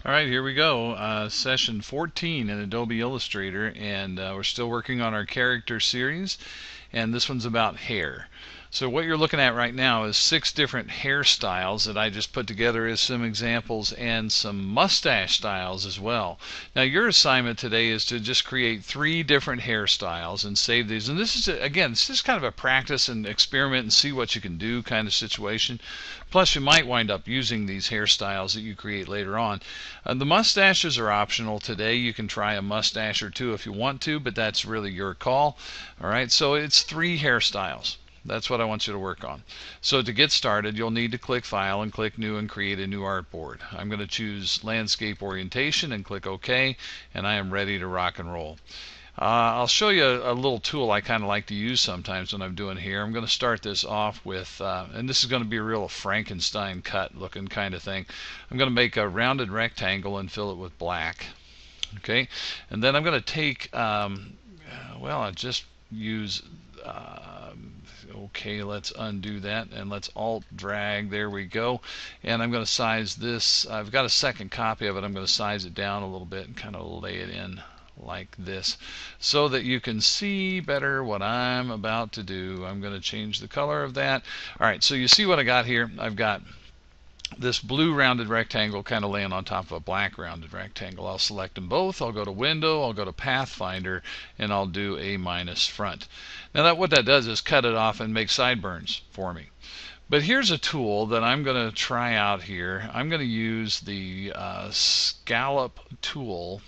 Alright, here we go. Session 14 in Adobe Illustrator, and we're still working on our character series, and this one's about hair. So what you're looking at right now is 6 different hairstyles that I just put together as some examples, and some mustache styles as well. Now your assignment today is to just create 3 different hairstyles and save these. And this is, again, it's just kind of a practice and experiment and see what you can do kind of situation. Plus you might wind up using these hairstyles that you create later on. The mustaches are optional today. You can try a mustache or 2 if you want to, but that's really your call. Alright, so it's 3 hairstyles. That's what I want you to work on. So to get started, you'll need to click File and click New and create a new artboard. I'm going to choose Landscape Orientation and click OK, and I am ready to rock and roll. I'll show you a little tool I kind of like to use sometimes when I'm doing here. I'm going to start this off with, and this is going to be a real Frankenstein cut looking kind of thing. I'm going to make a rounded rectangle and fill it with black. Okay, and then I'm going to take, I just use, okay, let's undo that and let's alt drag. There we go. And I'm going to size this. I've got a second copy of it. I'm going to size it down a little bit and kind of lay it in like this so that you can see better what I'm about to do. I'm going to change the color of that. Alright, so you see what I got here. I've got this blue rounded rectangle kind of laying on top of a black rounded rectangle. I'll select them both. I'll go to Window, I'll go to Pathfinder, and I'll do a minus front. Now what that does is cut it off and make sideburns for me. But here's a tool that I'm going to try out here. I'm going to use the scallop tool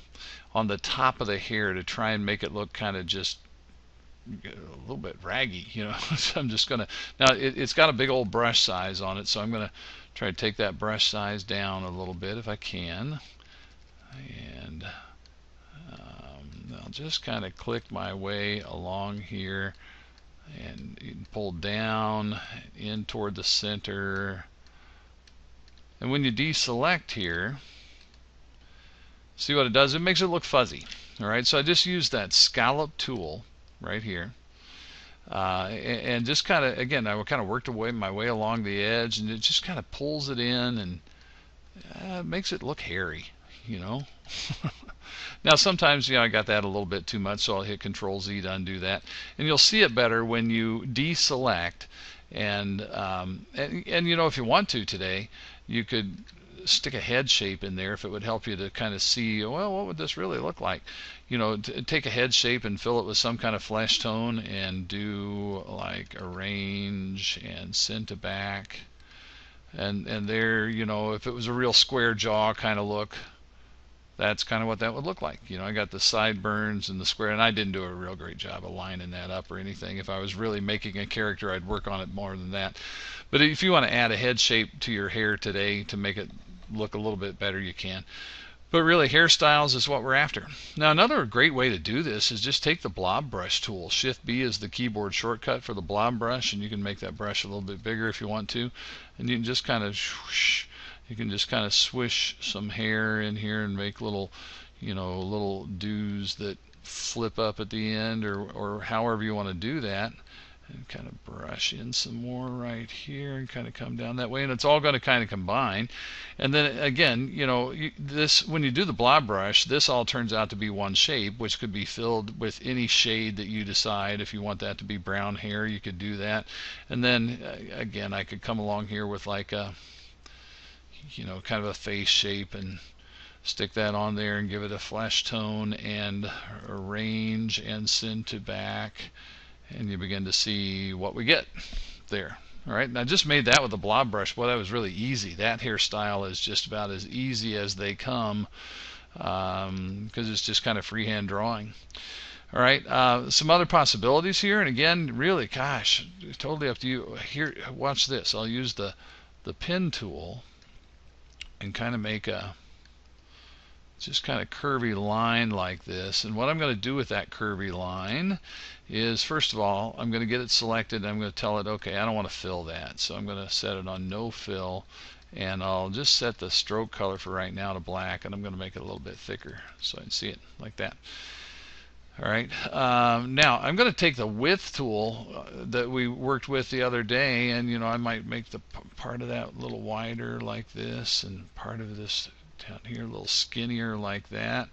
on the top of the hair to try and make it look kind of just a little bit raggy, you know. So I'm just going to, now it's got a big old brush size on it, so I'm going to try to take that brush size down a little bit if I can. And I'll just kind of click my way along here and pull down in toward the center. And when you deselect here, see what it does? It makes it look fuzzy. Alright, so I just use that scallop tool right here. And just kind of, again, I kind of worked my way along the edge, and it just kind of pulls it in and makes it look hairy, you know. Now sometimes, I got that a little bit too much, so I'll hit Control Z to undo that. And you'll see it better when you deselect. And if you want to today, you could stick a head shape in there if it would help you to kind of see, well, what would this really look like? Take a head shape and fill it with some kind of flesh tone and do like arrange and send to back. And there, if it was a real square jaw kind of look, that's kind of what that would look like. I got the sideburns and the square, and I didn't do a real great job of lining that up or anything. If I was really making a character, I'd work on it more than that. But if you want to add a head shape to your hair today to make it look a little bit better, you can. But really, hairstyles is what we're after. Now another great way to do this is just take the blob brush tool. Shift B is the keyboard shortcut for the blob brush, and you can make that brush a little bit bigger if you want to. And you can just kind of swish some hair in here and make little little dews that flip up at the end, or however you want to do that. And kind of brush in some more right here and kind of come down that way, and it's all going to kind of combine. And then again, when you do the blob brush, this all turns out to be one shape, which could be filled with any shade that you decide. If you want that to be brown hair, you could do that. And then again, I could come along here with like a kind of a face shape and stick that on there and give it a flesh tone and arrange and send to back. And you begin to see what we get there. Alright, and I just made that with a blob brush. Boy, that was really easy. That hairstyle is just about as easy as they come, because it's just kind of freehand drawing. Alright, some other possibilities here, and again, really, gosh, totally up to you. Here, watch this. I'll use the pen tool and kind of make a just kind of curvy line like this. And what I'm going to do with that curvy line is, first of all, I'm going to get it selected, and I'm going to tell it, okay, I don't want to fill that, so I'm going to set it on no fill, and I'll just set the stroke color for right now to black, and I'm going to make it a little bit thicker so I can see it like that. Alright, now I'm going to take the width tool that we worked with the other day, and I might make the part of that a little wider like this, and part of this down here a little skinnier like that.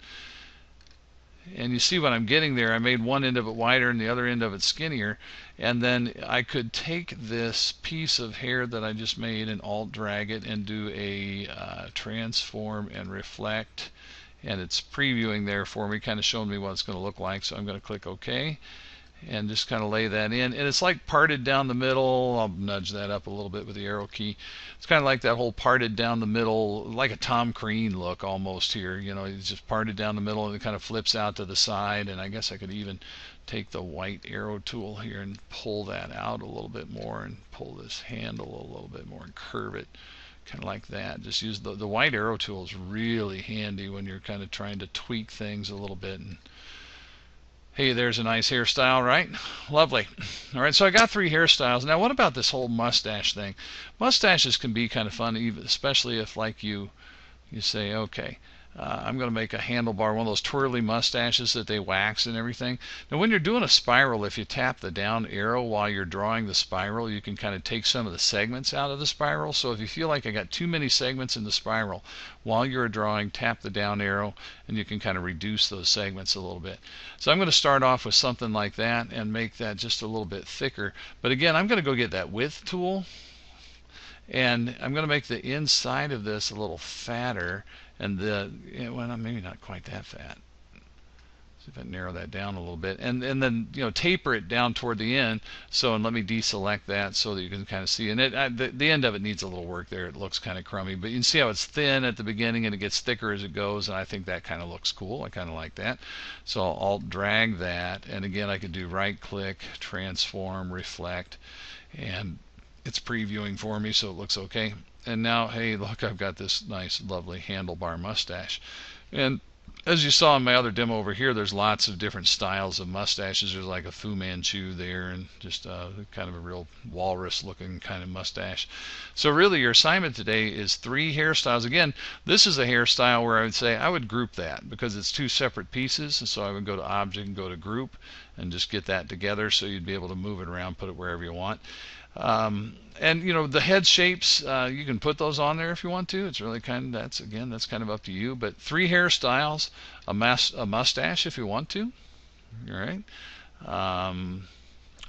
And you see what I'm getting there. I made one end of it wider and the other end of it skinnier. And then I could take this piece of hair that I just made and alt drag it and do a transform and reflect. And it's previewing there for me, kind of showing me what it's going to look like. So I'm going to click OK and just kind of lay that in. And it's like parted down the middle. I'll nudge that up a little bit with the arrow key. It's kind of like that whole parted down the middle, like a Tom Crean look almost here. You know, it's just parted down the middle and it kind of flips out to the side. And I guess I could even take the white arrow tool here and pull that out a little bit more and pull this handle a little bit more and curve it. Kind of like that. Just use the white arrow tool is really handy when you're kind of trying to tweak things a little bit. And hey, there's a nice hairstyle, right? Lovely. All right, so I got 3 hairstyles. Now, what about this whole mustache thing? Mustaches can be kind of fun, especially if, like, you say, okay, I'm going to make a handlebar, one of those twirly mustaches that they wax and everything. Now, when you're doing a spiral, if you tap the down arrow while you're drawing the spiral, you can kind of take some of the segments out of the spiral. So if you feel like I got too many segments in the spiral, while you're drawing, tap the down arrow, and you can kind of reduce those segments a little bit. So I'm going to start off with something like that and make that just a little bit thicker. But again, I'm going to go get that width tool, and I'm going to make the inside of this a little fatter. And well, maybe not quite that fat. See if I narrow that down a little bit, and then taper it down toward the end. So, and let me deselect that so that you can kind of see. And the end of it needs a little work there. It looks kind of crummy, but you can see how it's thin at the beginning and it gets thicker as it goes. And I think that kind of looks cool. I kind of like that. So I'll alt drag that, and again I could do right click, transform, reflect, and it's previewing for me, so it looks okay. And now, hey, look, I've got this nice, lovely handlebar mustache. And as you saw in my other demo over here, there's lots of different styles of mustaches. There's like a Fu Manchu there, and just kind of a real walrus-looking kind of mustache. So really, your assignment today is 3 hairstyles. Again, this is a hairstyle where I would say I would group that because it's 2 separate pieces. And so I would go to Object and go to Group and just get that together so you'd be able to move it around, put it wherever you want. And the head shapes, you can put those on there if you want to. It's really that's kind of up to you. But 3 hairstyles, a mustache if you want to. All right.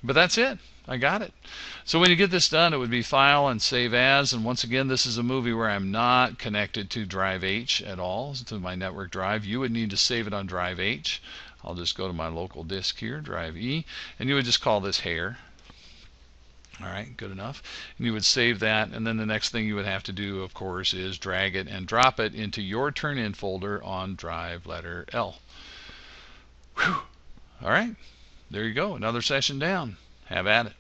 But that's it. I got it. So when you get this done, it would be File and Save As. And once again, this is a movie where I'm not connected to Drive H at all, to my network drive. You would need to save it on Drive H. I'll just go to my local disk here, Drive E, and you would just call this Hair. All right, good enough. And you would save that, and then the next thing you would have to do, of course, is drag it and drop it into your turn-in folder on drive letter L. Whew. All right, there you go. Another session down. Have at it.